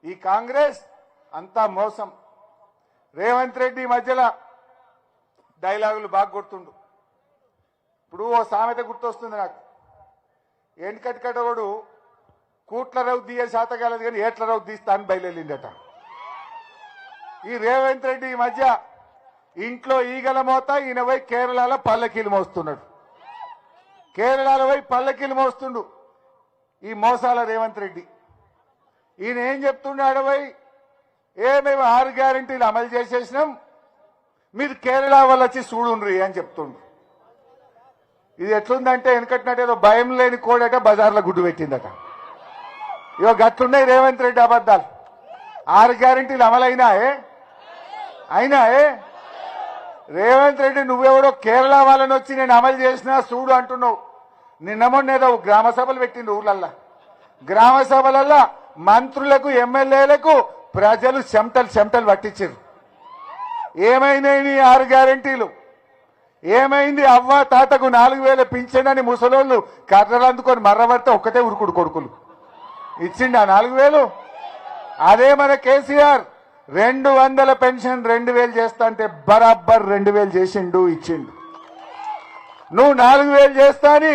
ఈ కాంగ్రెస్ అంతా మోసం. రేవంత్ రెడ్డి మధ్యలో డైలాగులు బాగా గుర్తుండు. ఇప్పుడు ఓ సామెత గుర్తొస్తుంది నాకు. ఎండకట్టుకటోడు కూట్ల రవ్వు తీయ శాతకాలదు కానీ ఏట్ల రవ్వు తీస్తా అని బయలుదేరిందట. ఈ రేవంత్ రెడ్డి ఈ మధ్య ఇంట్లో ఈగల మోత, ఈయన పోయి కేరళలో పల్లకీలు మోస్తున్నాడు. కేరళలో పోయి పల్లకీలు మోస్తుండు ఈ మోసాల రేవంత్ రెడ్డి. ఈయన ఏం చెప్తున్నాడు? పోయి మేము 6 గ్యారెంటీలు అమలు చేసేసినాం, మీరు కేరళ వాళ్ళు వచ్చి చూడుండ్రి అని చెప్తుండ్రు. ఇది ఎట్లుందంటే వెనకట్టినట్టు ఏదో భయం లేని కోడట బజార్లో గుడ్డు పెట్టిందట. ఇవో గట్లున్నాయి రేవంత్ రెడ్డి అబద్ధాలు. 6 గ్యారెంటీలు అమలైనాయే అయినాయే. రేవంత్ రెడ్డి నువ్వెవడో కేరళ వాళ్ళని వచ్చి నేను అమలు చేసినా చూడు అంటున్నావు. నిన్న మొన్న ఏదో గ్రామ సభలు పెట్టిండు ఊర్లల్లా. గ్రామ సభలల్లా మంత్రులకు ఎమ్మెల్యేలకు ప్రజలు చెమటలు పట్టించారు. ఏమైనాయి 6 గ్యారెంటీలు? ఏమైంది? అవ్వ తాతకు 4000 పింఛన్ అని ముసలోళ్ళు కర్రలు అందుకొని మర్రబడితే ఒక్కటే ఉరుకుడు కొడుకులు ఇచ్చిండు ఆ 4000. అదే మన కేసీఆర్ 200 పెన్షన్ 2000 చేస్తా అంటే బరాబర్ 2000 చేసిండు, ఇచ్చిండు. నువ్వు 4000 చేస్తా అని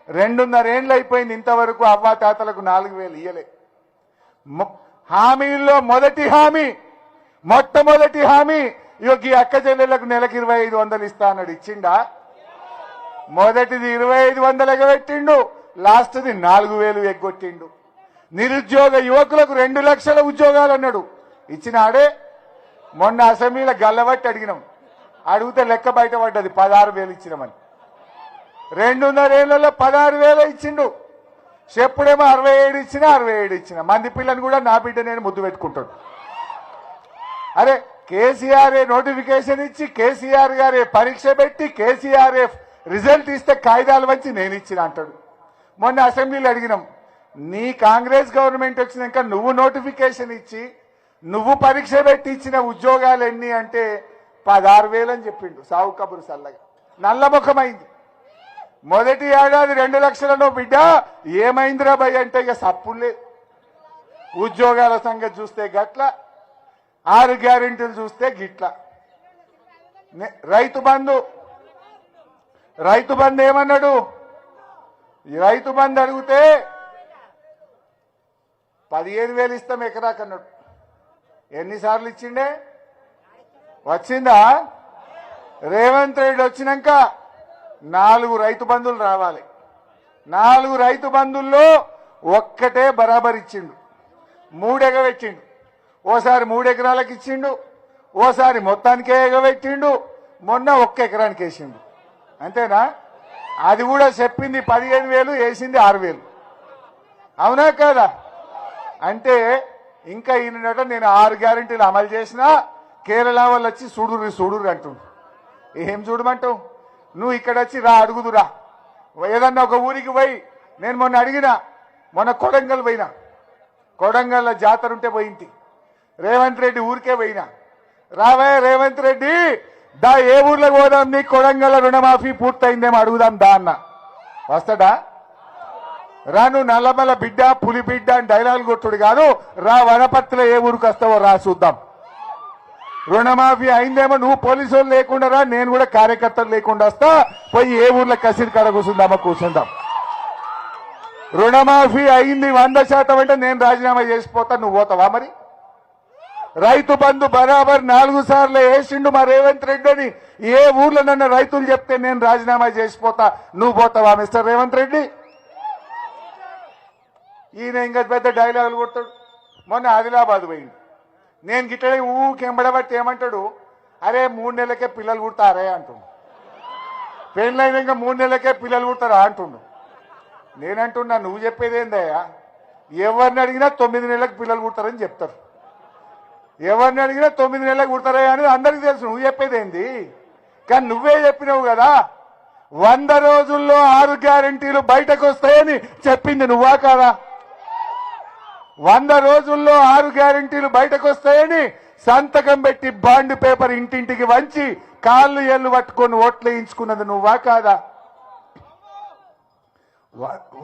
2.5 ఏళ్ళు అయిపోయింది, ఇంతవరకు అవ్వ తాతలకు 4000 ఇయ్యలే. హామీల్లో మొట్టమొదటి హామీ ఈ అక్క చెల్లెళ్లకు నెలకు 2500 ఇస్తా అన్నాడు, ఇచ్చిండా? మొదటిది 2500 ఎగబెట్టిండు, లాస్ట్ది 4000 ఎగ్గొట్టిండు. నిరుద్యోగ యువకులకు 2 లక్షల ఉద్యోగాలు అన్నాడు, ఇచ్చినాడే? మొన్న అసెంబ్లీలో గల్లబట్టి అడిగినాం, అడిగితే లెక్క బయటపడ్డది 16,000 ఇచ్చినామని. 2.5 ఏళ్లలో 16,000 ఇచ్చిండు. చెప్పుడేమో 67 ఇచ్చిన. మంది పిల్లని కూడా నా బిడ్డ నేను ముద్దు పెట్టుకుంటాడు. అరే కేసీఆర్ఏ నోటిఫికేషన్ ఇచ్చి, కేసీఆర్ గారే పరీక్ష పెట్టి, కేసీఆర్ఏ రిజల్ట్ ఇస్తే కాయిదాలు వచ్చి నేను ఇచ్చిన అంటాడు. మొన్న అసెంబ్లీలో అడిగినాం, నీ కాంగ్రెస్ గవర్నమెంట్ వచ్చినాక నువ్వు నోటిఫికేషన్ ఇచ్చి నువ్వు పరీక్ష పెట్టి ఇచ్చిన ఉద్యోగాలు ఎన్ని అంటే 16,000 అని చెప్పిండు. సావు కబురు సల్లగా నల్లముఖమైంది. మొదటి ఏడాది 2 లక్షలను బిడ్డ ఏమైందిరా భయ్ అంటే ఇక సప్పులే. ఉద్యోగాల సంగతి చూస్తే గట్ల, 6 గ్యారెంటీలు చూస్తే గిట్ల. రైతు బంధు ఏమన్నాడు? రైతు బంధు అడిగితే 15,000 ఇస్తాం ఎకరాకన్నాడు. ఎన్నిసార్లు ఇచ్చిండే? వచ్చిందా? రేవంత్ రెడ్డి వచ్చినాక 4 రైతు బంధువులు రావాలి. 4 రైతు బంధువుల్లో ఒక్కటే బరాబర్ ఇచ్చిండు, 3 ఎగబెట్టిండు. ఓసారి 3 ఎకరాలకు ఇచ్చిండు, ఓసారి మొత్తానికే ఎగబెట్టిండు, మొన్న 1 ఎకరానికి వేసిండు. అంతేనా? అది కూడా చెప్పింది 15,000, వేసింది 6,000. అవునా కదా? అంటే ఇంకా ఈయనట నేను 6 గ్యారెంటీలు అమలు చేసినా కేరళ వాళ్ళు వచ్చి చూడురు అంటుండు. ఏం చూడమంటావు? నువ్వు ఇక్కడ వచ్చి రా, అడుగుదురా. ఏదన్నా ఒక ఊరికి పోయి, నేను మొన్న కొడంగల్ పోయినా, కొడంగల్ జాతర ఉంటే పోయింది. రేవంత్ రెడ్డి ఊరికే పోయినా, రావే రేవంత్ రెడ్డి దా, ఏ ఊర్లోకి పోదాం, నీ కొడంగల్ రుణమాఫీ పూర్తయిందేమో అడుగుదాం దా అన్న. వస్తాడా? రాను నల్లమల బిడ్డ, పులి బిడ్డ అని డైలాగులు కొట్టుడు కాదు, రా వనపర్తిలో ఏ ఊరికి వస్తావో రా చూద్దాం. రుణమాఫీ అయిందేమో, నువ్వు పోలీసు వాళ్ళు లేకుండా రా, నేను కూడా కార్యకర్తలు లేకుండా వస్తా, పోయి ఏ ఊర్లో కసిరి కాడ కూర్చుందాం. రుణమాఫీ అయింది 100% అంటే నేను రాజీనామా చేసిపోతా, నువ్వు పోతావా? మరి రైతు బంధు బరాబర్ 4 సార్లు వేసిండు మా రేవంత్ రెడ్డి అని ఏ ఊర్లో నన్ను రైతులు చెప్తే నేను రాజీనామా చేసిపోతా, నువ్వు పోతావా మిస్టర్ రేవంత్ రెడ్డి? ఈయన ఇంకా పెద్ద డైలాగులు కొడతాడు. మొన్న ఆదిలాబాద్ పోయింది, నేను గిట్ట ఊకెంబడబట్టి ఏమంటాడు, అరే 3 నెలలకే పిల్లలు పుడతారే అంటుండు. పెళ్ళైన ఇంకా 3 నెలలకే పిల్లలు పుడతారా అంటుండు. నేనంటున్నా, నువ్వు చెప్పేది ఏందయ్యా? ఎవరిని అడిగినా 9 నెలలకు పిల్లలు పుడతారని చెప్తారు. ఎవరిని అడిగినా 9 నెలలకు పుడతారా అని అందరికీ తెలుసు. నువ్వు చెప్పేది ఏంది? కానీ నువ్వే చెప్పినావు కదా, 100 రోజుల్లో 6 గ్యారెంటీలు బయటకు వస్తాయని చెప్పింది నువ్వా కాదా? 100 రోజుల్లో 6 గ్యారెంటీలు బయటకు వస్తాయని సంతకం పెట్టి బాండ్ పేపర్ ఇంటింటికి వంచి కాళ్ళు ఏళ్ళు పట్టుకొని ఓట్లు వేయించుకున్నది నువ్వా కాదా?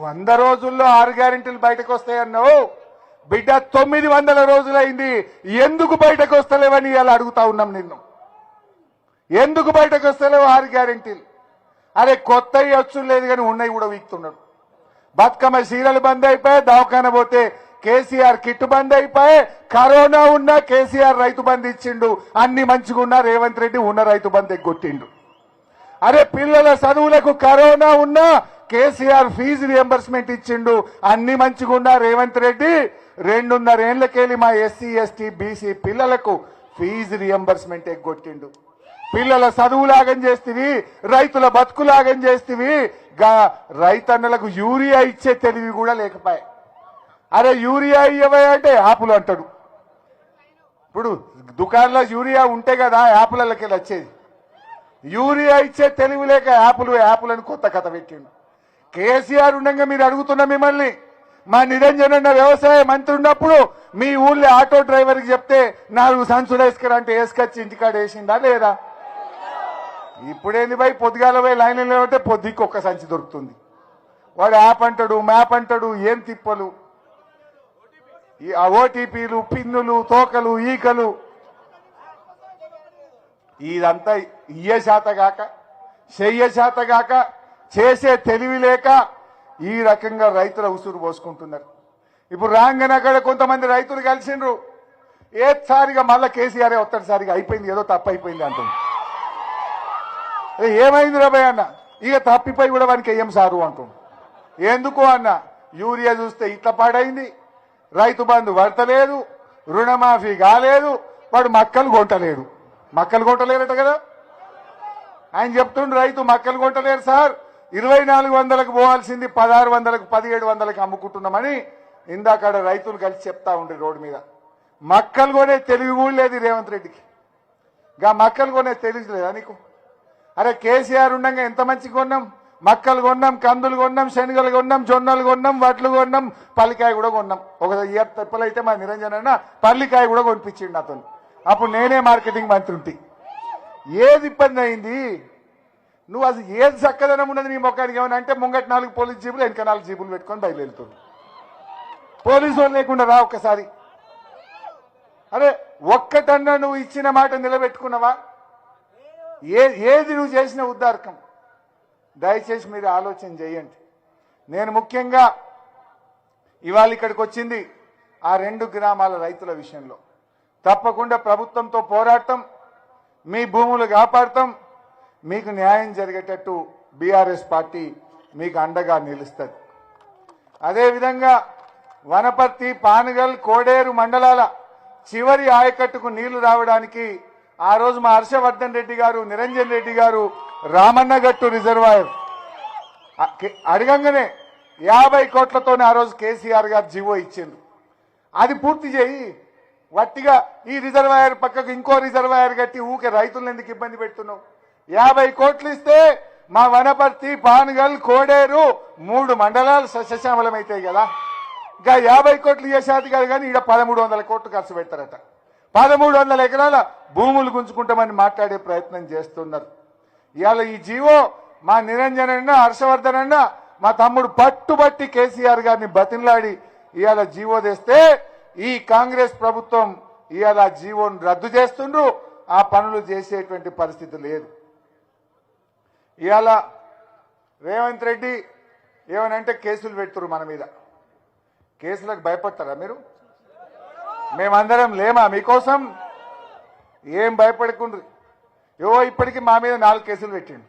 100 రోజుల్లో 6 గ్యారెంటీలు బయటకు వస్తాయన్నావు, బిడ్డ 900 రోజులైంది, ఎందుకు బయటకు వస్తలేవని ఇలా అడుగుతా ఉన్నాం నిన్ను. ఎందుకు బయటకు వస్తలేవు 6 గ్యారెంటీలు? అరే కొత్తవి వచ్చు లేదు కానీ ఉన్నాయి కూడా వీక్తున్నాడు. బతుకమ్మ సీరియల్ బంద్ అయిపోయి, దవాఖాన పోతే కేసీఆర్ కిట్ బంద్ అయిపోయి, కరోనా ఉన్నా కేసీఆర్ రైతు బంద్ ఇచ్చిండు, అన్ని మంచిగా ఉన్నా రేవంత్ రెడ్డి ఉన్న రైతు బంద్ ఎగ్గొట్టిండు. అరే పిల్లల చదువులకు కరోనా ఉన్నా కేసీఆర్ ఫీజు రియంబర్స్మెంట్ ఇచ్చిండు, అన్ని మంచిగా ఉన్నా రేవంత్ రెడ్డి 2.5 ఏళ్లకెళ్ళి మా ఎస్సీ ఎస్టీ బీసీ పిల్లలకు ఫీజు రియంబర్స్మెంట్ ఎగ్గొట్టిండు. పిల్లల చదువులాగం చేస్తేవి, రైతుల బతుకులాగం చేస్తేవి, రైతన్నలకు యూరియా ఇచ్చే తెలివి కూడా లేకపోయా. అరే యూరియా ఇవ్వవే అంటే యాపులు అంటాడు. ఇప్పుడు దుకాణంలో యూరియా ఉంటే కదా యాపులకి వచ్చేది. యూరియా ఇచ్చే తెలివి లేక యాపులని కొత్త కథ పెట్టిండు. కేసీఆర్ ఉండగా మీరు అడుగుతున్న మిమ్మల్ని, మా నిరంజన్ అన్న వ్యవసాయ మంత్రి ఉన్నప్పుడు మీ ఊళ్ళో ఆటో డ్రైవర్కి చెప్తే 4 సంచులు వేసుకురంటే వేసుకొచ్చి ఇంటికాడ వేసిందా లేదా? ఇప్పుడేంది భయ్, పొద్దుగాల పోయి లైన్లో లేవంటే పొద్దుకి ఒక్క సంచి దొరుకుతుంది. వాడు యాప్ అంటాడు, మ్యాప్ అంటాడు, ఏం తిప్పలు, ఓటీపీలు, పిన్నులు, తోకలు, ఈకలు. ఇదంతా ఇయ్య శాతగాక, చెయ్య శాతగాక, చేసే తెలివి లేక ఈ రకంగా రైతుల ఉసురు పోసుకుంటున్నారు. ఇప్పుడు రాంగన అక్కడ కొంతమంది రైతులు కలిసిండ్రు, ఏసారిగా మళ్ళా కేసీఆర్ ఒక్కసారిగా అయిపోయింది, ఏదో తప్పు అయిపోయింది అంటుంది. ఏమైంది రాబాయ్ అన్న, ఇక తప్పిపోయి కూడా వానికి ఏం సారు అంటుంది. ఎందుకు అన్న, యూరియా చూస్తే ఇట్లా పాడైంది, రైతు బంధు పడతలేదు, రుణమాఫీ కాలేదు, వాడు మక్కలు కొంటలేడు. మక్కలు కొంటలేరట కదా ఆయన చెప్తుండ్రు, రైతు మక్కలు కొంటలేరు సార్, 2400కు పోవాల్సింది 1600కు 1700కు అమ్ముకుంటున్నామని ఇందాక రైతులు కలిసి చెప్తా ఉండ్రి రోడ్డు మీద. మక్కలు కొనే తెలివి కూడా లేదు రేవంత్ రెడ్డికి. గా మక్కలు కొనే తెలివి లేదా నీకు? అరే కేసీఆర్ ఉండగా ఎంత మంచిగా కొన్నాం, మక్కలు కొన్నాం, కందులు కొన్నాం, శనగలు కొన్నాం, జొన్నలు కొన్నాం, వడ్లు కొన్నాం, పల్లికాయ కూడా కొన్నాం. ఒక ఇయర్ తెప్పలైతే మా నిరంజన్ అన్న పల్లికాయ కూడా కొనిపించిండు నాతో. అప్పుడు నేనే మార్కెటింగ్ మంత్రి ఉంటే. ఏది ఇబ్బంది అయింది? నువ్వు అసలు ఏది చక్కదనం ఉన్నది నీ మొక్కానికి ఏమన్నా అంటే ముంగట 4 పోలీస్ జీబులు, వెనక 4 జీబులు పెట్టుకొని బయలుదేరుతుంది. పోలీసు వాళ్ళు లేకుండా రా ఒక్కసారి. అరే ఒక్కటన్నా నువ్వు ఇచ్చిన మాట నిలబెట్టుకున్నావా? ఏది నువ్వు చేసిన ఉద్దారకం? దయచేసి మీరు ఆలోచన చేయండి. నేను ముఖ్యంగా ఇవాళ ఇక్కడికి వచ్చింది ఆ 2 గ్రామాల రైతుల విషయంలో. తప్పకుండా ప్రభుత్వంతో పోరాడతాం, మీ భూములు కాపాడతాం, మీకు న్యాయం జరిగేటట్టు బీఆర్ఎస్ పార్టీ మీకు అండగా నిలుస్తుంది. అదేవిధంగా వనపర్తి, పానగల్, కోడేరు మండలాల చివరి ఆయకట్టుకు నీళ్లు రావడానికి ఆ రోజు మా హర్షవర్ధన్ రెడ్డి గారు, నిరంజన్ రెడ్డి గారు రామన్నగట్టు రిజర్వాయర్ అడగంగానే 50 కోట్లతోనే ఆ రోజు కేసీఆర్ గారు జీవో ఇచ్చిండ్రు. అది పూర్తి చేయి, వట్టిగా ఈ రిజర్వాయర్ పక్కకు ఇంకో రిజర్వాయర్ కట్టి ఊకే రైతులను ఎందుకు ఇబ్బంది పెడుతున్నావు? 50 కోట్లు ఇస్తే మా వనపర్తి, పానగల్, కోడేరు 3 మండలాలు సస్యశ్యామలమైతాయి కదా. ఇంకా 50 కోట్లు చేసేది కాదు కానీ ఈడ 1300 కోట్లు ఖర్చు పెడతారట. 1300 ఎకరాల భూములు గుంజుకుంటామని మాట్లాడే ప్రయత్నం చేస్తున్నారు. ఇవాళ ఈ జీవో మా నిరంజన్ అన్న, హర్షవర్ధన్ అన్న, మా తమ్ముడు పట్టుబట్టి కేసీఆర్ గారిని బతిన్లాడి ఇవాళ జీవో తెస్తే ఈ కాంగ్రెస్ ప్రభుత్వం ఇవాళ జీవోను రద్దు చేస్తుండ్రు. ఆ పనులు చేసేటువంటి పరిస్థితి లేదు. ఇవాళ రేవంత్ రెడ్డి ఏమనంటే కేసులు పెడుతున్నారు మన మీద. కేసులకు భయపడతారా మీరు? మేమందరం లేమా మీకోసం? ఏం భయపడకుండ్రి. ఇప్పటికీ మా మీద 4 కేసులు పెట్టిండు.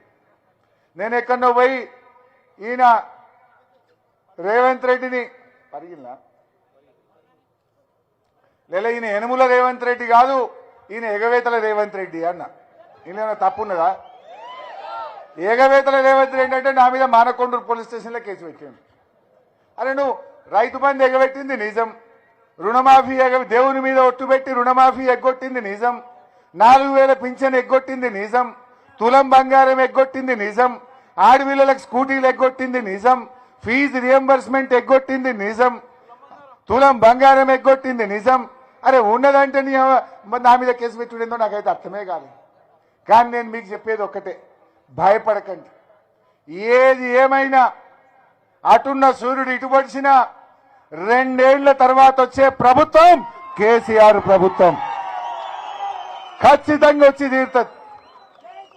నేను ఎక్కడో పోయి ఈయన రేవంత్ రెడ్డిని పరిగిల్లా లేదా ఈయన యనుమల రేవంత్ రెడ్డి కాదు, ఈయన ఎగవేతల రేవంత్ రెడ్డి అన్న. ఈయన తప్పున్నదా? ఎగవేతల రేవంత్ రెడ్డి అంటే నా మీద మానకొండూరు పోలీస్ స్టేషన్లో కేసు పెట్టిండు. అరే నువ్వు రైతు బంధు ఎగబెట్టింది నిజం, రుణమాఫీ దేవుని మీద ఒట్టుబెట్టి రుణమాఫీ ఎగ్గొట్టింది నిజం, 4000 పింఛన్ ఎగ్గొట్టింది నిజం, తులం బంగారం ఎగ్గొట్టింది నిజం, ఆడపిల్లలకు స్కూటీలు ఎగ్గొట్టింది నిజం, ఫీజు రియంబర్స్మెంట్ ఎగ్గొట్టింది నిజం, తులం బంగారం ఎగ్గొట్టింది నిజం. అరే ఉన్నదంటే నా మీద కేసు పెట్టుడేందో నాకైతే అర్థమే కాదు. కానీ నేను మీకు చెప్పేది ఒక్కటే, భయపడకండి. ఏది ఏమైనా అటున్న సూర్యుడు ఇటు పడిచినా, 2 ఏళ్ల తర్వాత వచ్చే ప్రభుత్వం కేసీఆర్ ప్రభుత్వం ఖచ్చితంగా వచ్చి తీరుతుంది.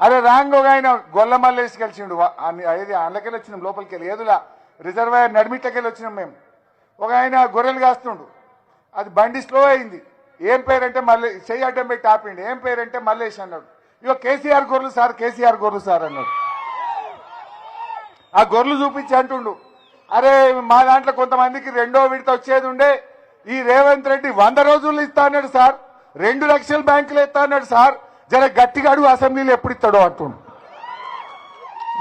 అరే రాంగోగా ఆయన గొల్ల మల్లేసి కలిసిండు, ఏది అందులోకెళ్ళి వచ్చినాం, లోపలికి వెళ్ళి ఏదులా రిజర్వాయర్ నడిమిట్లకెళ్ళి వచ్చినాం మేము. ఒక ఆయన గొర్రెలు కాస్తుండు, అది బండి స్లో అయింది. ఏం పేరంటే మళ్ళీ చెయ్యి అడ్డం పెట్టి ఆపిండు. ఏం పేరంటే మల్లేష్ అన్నాడు. ఇగో కేసీఆర్ గొర్రెలు సార్, కేసీఆర్ గొర్రెలు సార్ అన్నాడు. ఆ గొర్రెలు చూపించి అంటుండు, అరే మా దాంట్లో కొంతమందికి 2వ విడత వచ్చేది ఉండే, ఈ రేవంత్ రెడ్డి 100 రోజులు ఇస్తా అన్నాడు సార్, 2 లక్షల బ్యాంకులు ఇస్తా అన్నాడు సార్, జర గట్టిగా అడుగు అసెంబ్లీలో ఎప్పుడు ఇస్తాడో అంటుండు.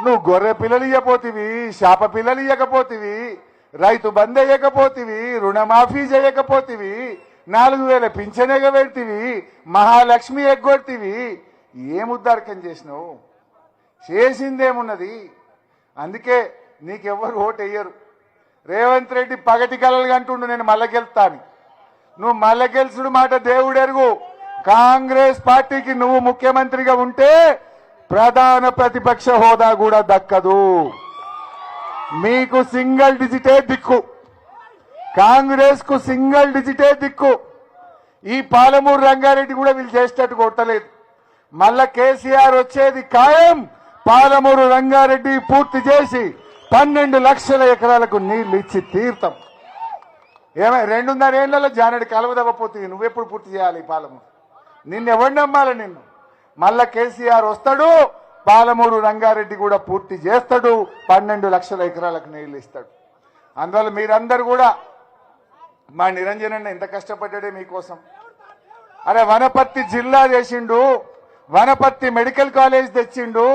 నువ్వు గొర్రె పిల్లలు ఇవ్వపోతివి, శాప పిల్లలు ఇవ్వకపోతివి, రైతు బంద్ వేయకపోతివి, రుణమాఫీ చేయకపోతివి, 4000 పింఛన్ ఎగబెడితివి, మహాలక్ష్మి ఎగ్గొడితివి, ఏం ఉద్దారకం చేసినావు? చేసిందేమున్నది? అందుకే నీకెవ్వరు ఓటు వేయరు. రేవంత్ రెడ్డి పగటి కలలుగా అంటుండు నేను మళ్ళా గెలుస్తాను. నువ్వు మళ్ళా గెలుచుడు మాట దేవుడెరుగు. కాంగ్రెస్ పార్టీకి నువ్వు ముఖ్యమంత్రిగా ఉంటే ప్రధాన ప్రతిపక్ష హోదా కూడా దక్కదు. మీకు సింగిల్ డిజిటే దిక్కు, కాంగ్రెస్ కు సింగిల్ డిజిటే దిక్కు. ఈ పాలమూరు రంగారెడ్డి కూడా వీళ్ళు చేసేటట్టు కొట్టలేదు. మళ్ళా కేసీఆర్ వచ్చేది ఖాయం. పాలమూరు రంగారెడ్డి పూర్తి చేసి 12 లక్షల ఎకరాలకు నీళ్లు ఇచ్చి తీర్థం. ఏమై 2.5 ఏళ్లలో జానడి కలవదవ్వపోతుంది. నువ్వెప్పుడు పూర్తి చేయాలి పాలమూరు? నిన్నెవరు నమ్మాలి నిన్ను? మళ్ళా కేసీఆర్ వస్తాడు, పాలమూరు రంగారెడ్డి కూడా పూర్తి చేస్తాడు, 12 లక్షల ఎకరాలకు నీళ్లు ఇస్తాడు. అందువల్ల మీరందరూ కూడా మా నిరంజన్ అన్న ఎంత కష్టపడ్డాడే మీకోసం. అరే వనపర్తి జిల్లా చేసిండు, వనపర్తి మెడికల్ కాలేజ్ తెచ్చిండు,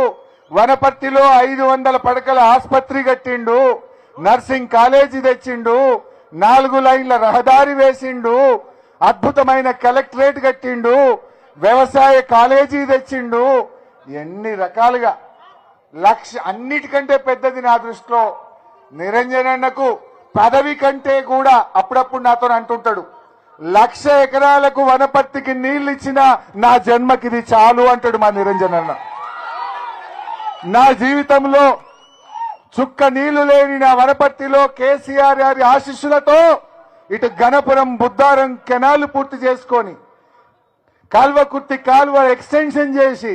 వనపర్తిలో 500 పడకల ఆసుపత్రి కట్టిండు, నర్సింగ్ కాలేజీ తెచ్చిండు, 4 లైన్ల రహదారి వేసిండు, అద్భుతమైన కలెక్టరేట్ కట్టిండు, వ్యవసాయ కాలేజీ తెచ్చిండు. ఎన్ని రకాలుగా అన్నిటికంటే పెద్దది నా దృష్టిలో నిరంజన్ అన్నకు పదవి కంటే కూడా అప్పుడప్పుడు నాతో అంటుంటాడు, 1,00,000 ఎకరాలకు వనపర్తికి నీళ్లు ఇచ్చిన నా జన్మకి ఇది చాలు అంటాడు మా నిరంజన్ అన్న. నా జీవితంలో చుక్క నీళ్లు లేని నా వనపర్తిలో కేసీఆర్ గారి ఆశీస్సులతో ఇటు గణపురం బుద్ధారం కెనాల్ పూర్తి చేసుకొని కాల్వకుర్తి కాల్వ ఎక్స్టెన్షన్ చేసి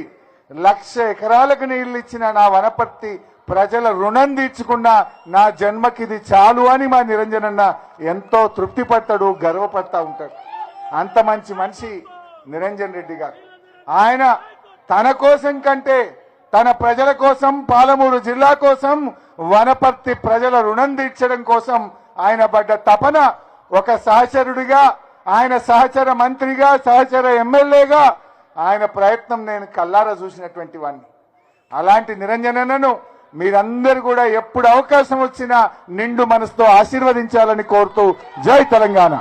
1,00,000 ఎకరాలకు నీళ్లు ఇచ్చిన నా వనపర్తి ప్రజల రుణం తీర్చుకున్న నా జన్మకి ఇది చాలు అని మా నిరంజన్ అన్న ఎంతో తృప్తి పడతాడు, గర్వపడతా ఉంటాడు. అంత మంచి మనిషి నిరంజన్ రెడ్డి గారు. ఆయన తన కోసం కంటే తన ప్రజల కోసం, పాలమూరు జిల్లా కోసం, వనపర్తి ప్రజల రుణం తీర్చడం కోసం ఆయన పడ్డ తపన ఒక సహచరుడిగా, ఆయన సహచర మంత్రిగా, సహచర ఎమ్మెల్యేగా ఆయన ప్రయత్నం నేను కల్లారా చూసినటువంటి వాడిని. అలాంటి నిరంజనన్నను మీరందరూ కూడా ఎప్పుడు అవకాశం వచ్చినా నిండు మనసుతో ఆశీర్వదించాలని కోరుతూ జై తెలంగాణ.